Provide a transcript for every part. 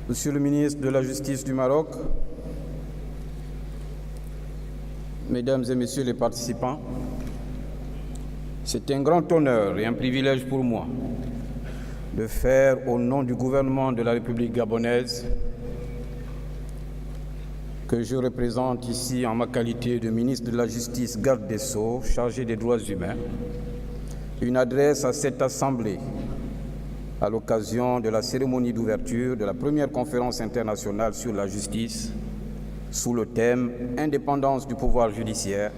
Monsieur le ministre de la Justice du Maroc, Mesdames et Messieurs les participants, c'est un grand honneur et un privilège pour moi de faire, au nom du gouvernement de la République gabonaise, que je représente ici en ma qualité de ministre de la Justice, garde des Sceaux, chargé des droits humains, une adresse à cette Assemblée à l'occasion de la cérémonie d'ouverture de la première conférence internationale sur la justice sous le thème « Indépendance du pouvoir judiciaire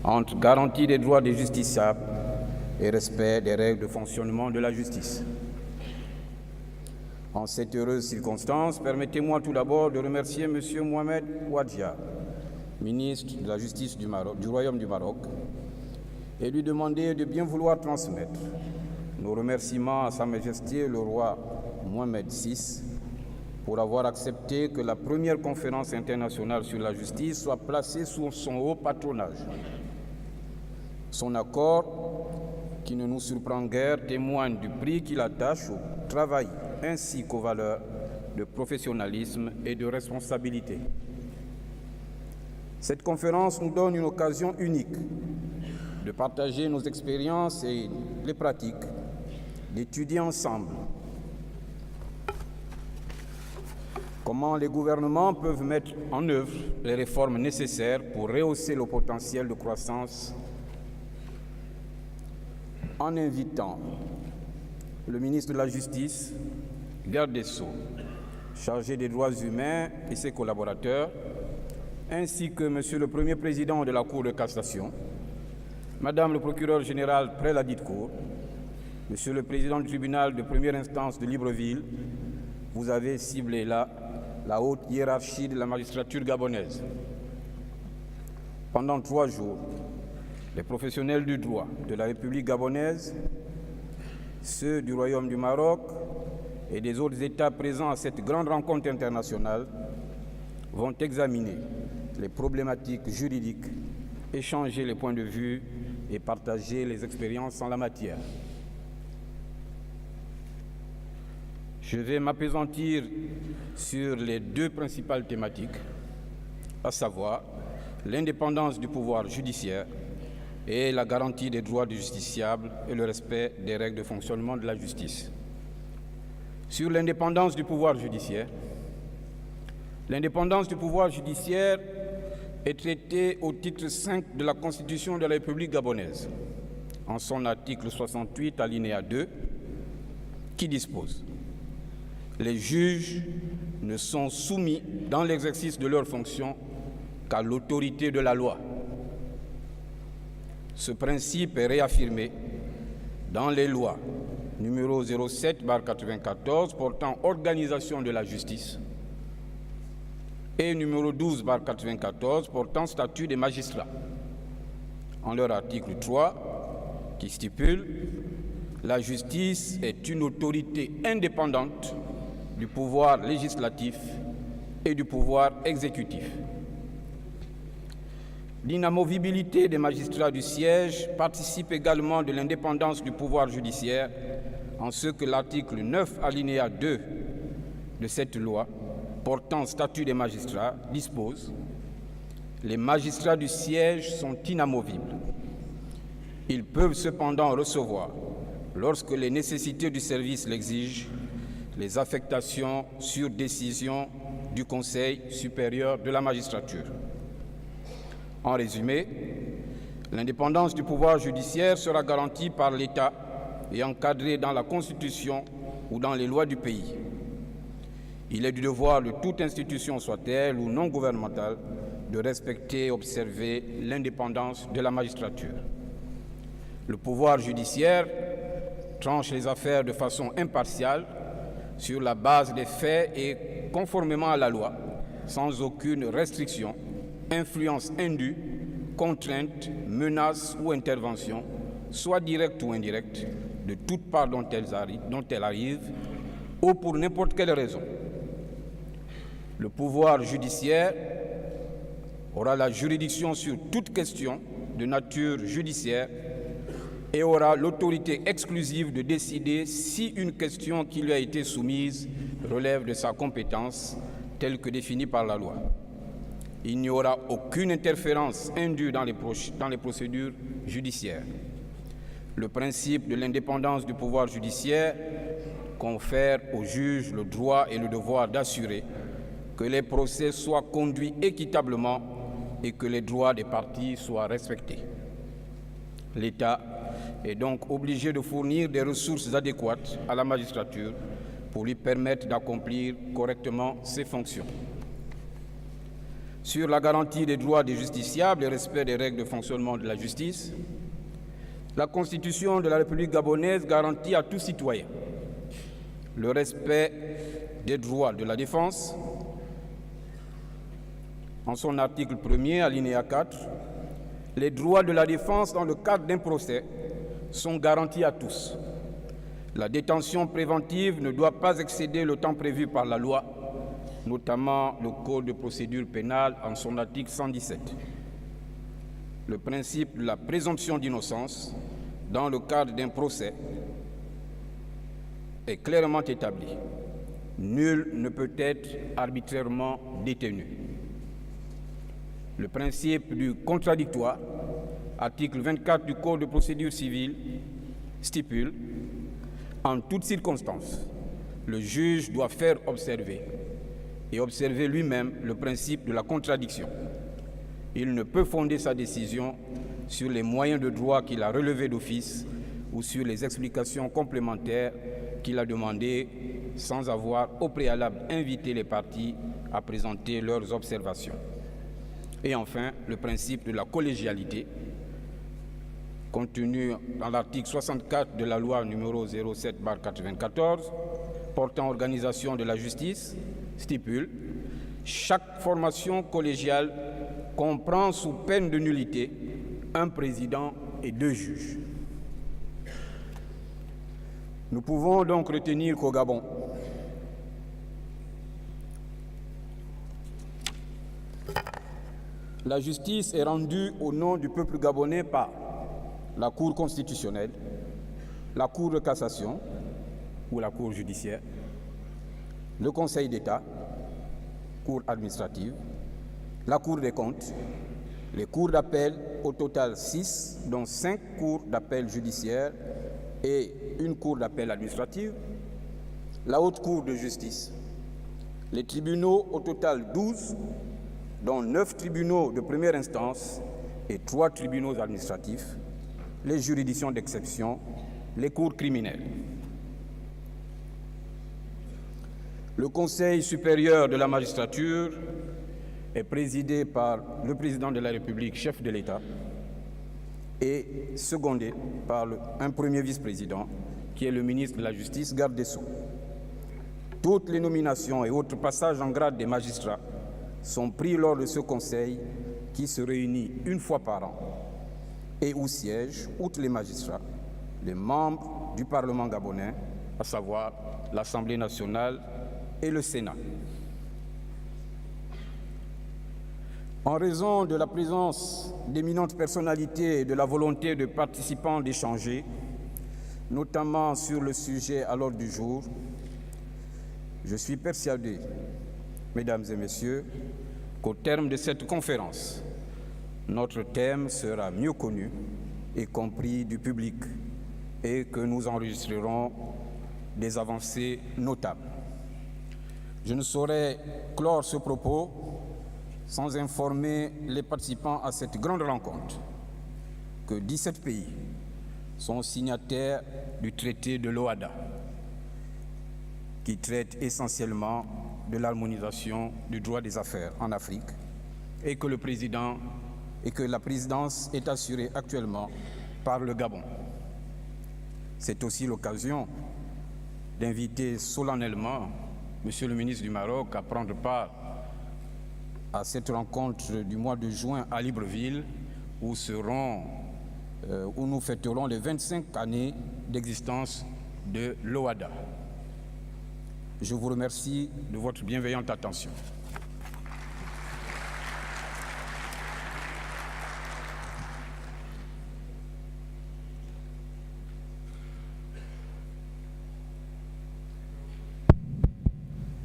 entre garantie des droits des justiciables et respect des règles de fonctionnement de la justice ». En cette heureuse circonstance, permettez-moi tout d'abord de remercier M. Mohamed Ouadja, ministre de la Justice du Royaume du Maroc, et lui demander de bien vouloir transmettre nos remerciements à Sa Majesté le roi Mohamed VI pour avoir accepté que la première conférence internationale sur la justice soit placée sous son haut patronage. Son accord, qui ne nous surprend guère, témoigne du prix qu'il attache au travail ainsi qu'aux valeurs de professionnalisme et de responsabilité. Cette conférence nous donne une occasion unique de partager nos expériences et les pratiques, d'étudier ensemble comment les gouvernements peuvent mettre en œuvre les réformes nécessaires pour rehausser le potentiel de croissance, en invitant le ministre de la Justice, garde des Sceaux, chargé des droits humains et ses collaborateurs, ainsi que Monsieur le Premier Président de la Cour de cassation, Madame le procureur général près la dite Cour, Monsieur le Président du tribunal de première instance de Libreville, vous avez ciblé là la haute hiérarchie de la magistrature gabonaise. Pendant 3 jours, les professionnels du droit de la République gabonaise, ceux du Royaume du Maroc et des autres États présents à cette grande rencontre internationale vont examiner les problématiques juridiques, échanger les points de vue et partager les expériences en la matière. Je vais m'appesantir sur les 2 principales thématiques, à savoir l'indépendance du pouvoir judiciaire et la garantie des droits du justiciable et le respect des règles de fonctionnement de la justice. Sur l'indépendance du pouvoir judiciaire, l'indépendance du pouvoir judiciaire est traitée au titre 5 de la Constitution de la République gabonaise, en son article 68, alinéa 2, qui dispose: les juges ne sont soumis dans l'exercice de leurs fonctions qu'à l'autorité de la loi. Ce principe est réaffirmé dans les lois numéro 07/94 portant organisation de la justice et numéro 12/94 portant statut des magistrats, en leur article 3 qui stipule: la justice est une autorité indépendante du pouvoir législatif et du pouvoir exécutif. L'inamovibilité des magistrats du siège participe également de l'indépendance du pouvoir judiciaire, en ce que l'article 9, alinéa 2 de cette loi portant statut des magistrats dispose: les magistrats du siège sont inamovibles. Ils peuvent cependant recevoir, lorsque les nécessités du service l'exigent, les affectations sur décision du Conseil supérieur de la magistrature. En résumé, l'indépendance du pouvoir judiciaire sera garantie par l'État et encadrée dans la Constitution ou dans les lois du pays. Il est du devoir de toute institution, soit-elle ou non gouvernementale, de respecter et observer l'indépendance de la magistrature. Le pouvoir judiciaire tranche les affaires de façon impartiale, sur la base des faits et conformément à la loi, sans aucune restriction, influence indue, contrainte, menace ou intervention, soit directe ou indirecte, de toute part dont elle arrive, ou pour n'importe quelle raison. Le pouvoir judiciaire aura la juridiction sur toute question de nature judiciaire et aura l'autorité exclusive de décider si une question qui lui a été soumise relève de sa compétence telle que définie par la loi. Il n'y aura aucune interférence indue dans les procédures judiciaires. Le principe de l'indépendance du pouvoir judiciaire confère au juge le droit et le devoir d'assurer que les procès soient conduits équitablement et que les droits des parties soient respectés. L'État est donc obligé de fournir des ressources adéquates à la magistrature pour lui permettre d'accomplir correctement ses fonctions. Sur la garantie des droits des justiciables et le respect des règles de fonctionnement de la justice, la Constitution de la République gabonaise garantit à tout citoyen le respect des droits de la défense. En son article 1er, alinéa 4, les droits de la défense dans le cadre d'un procès sont garantis à tous. La détention préventive ne doit pas excéder le temps prévu par la loi, notamment le Code de procédure pénale en son article 117. Le principe de la présomption d'innocence dans le cadre d'un procès est clairement établi. Nul ne peut être arbitrairement détenu. Le principe du contradictoire, article 24 du Code de procédure civile, stipule « En toutes circonstances, le juge doit faire observer et observer lui-même le principe de la contradiction. Il ne peut fonder sa décision sur les moyens de droit qu'il a relevés d'office ou sur les explications complémentaires qu'il a demandées sans avoir au préalable invité les parties à présenter leurs observations. » Et enfin, le principe de la collégialité, contenu dans l'article 64 de la loi numéro 07/94, portant organisation de la justice, stipule « Chaque formation collégiale comprend sous peine de nullité un président et 2 juges. » Nous pouvons donc retenir qu'au Gabon, la justice est rendue au nom du peuple gabonais par la Cour constitutionnelle, la Cour de cassation ou la Cour judiciaire, le Conseil d'État, Cour administrative, la Cour des comptes, les cours d'appel, au total 6, dont 5 cours d'appel judiciaires et une cour d'appel administrative, la Haute Cour de justice, les tribunaux, au total 12, dont 9 tribunaux de première instance et 3 tribunaux administratifs, les juridictions d'exception, les cours criminelles. Le Conseil supérieur de la magistrature est présidé par le président de la République, chef de l'État, et secondé par un premier vice-président, qui est le ministre de la Justice, garde des Sceaux. Toutes les nominations et autres passages en grade des magistrats sont pris lors de ce Conseil qui se réunit une fois par an et où siègent, outre les magistrats, les membres du Parlement gabonais, à savoir l'Assemblée nationale et le Sénat. En raison de la présence d'éminentes personnalités et de la volonté de participants d'échanger, notamment sur le sujet à l'ordre du jour, je suis persuadé, Mesdames et Messieurs, qu'au terme de cette conférence, notre thème sera mieux connu et compris du public et que nous enregistrerons des avancées notables. Je ne saurais clore ce propos sans informer les participants à cette grande rencontre que 17 pays sont signataires du traité de l'OHADA, qui traite essentiellement de l'harmonisation du droit des affaires en Afrique, et que la présidence est assurée actuellement par le Gabon. C'est aussi l'occasion d'inviter solennellement Monsieur le ministre du Maroc à prendre part à cette rencontre du mois de juin à Libreville, où nous fêterons les 25 années d'existence de l'OHADA. Je vous remercie de votre bienveillante attention.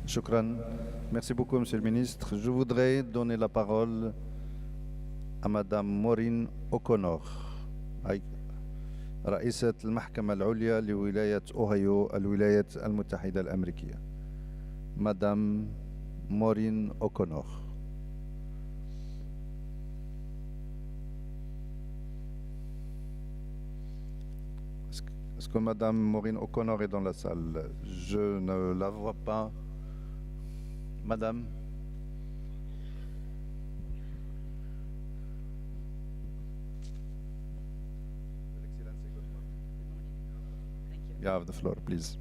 Shukran. Merci beaucoup, Monsieur le Ministre. Je voudrais donner la parole à Madame Maureen O'Connor, رئيسة المحكمة العليا لولاية أوهايو الولايات المتحدة الأمريكية. Madame Maureen O'Connor. Est-ce que Madame Maureen O'Connor est dans la salle? Je ne la vois pas. Madame? You have the floor, please.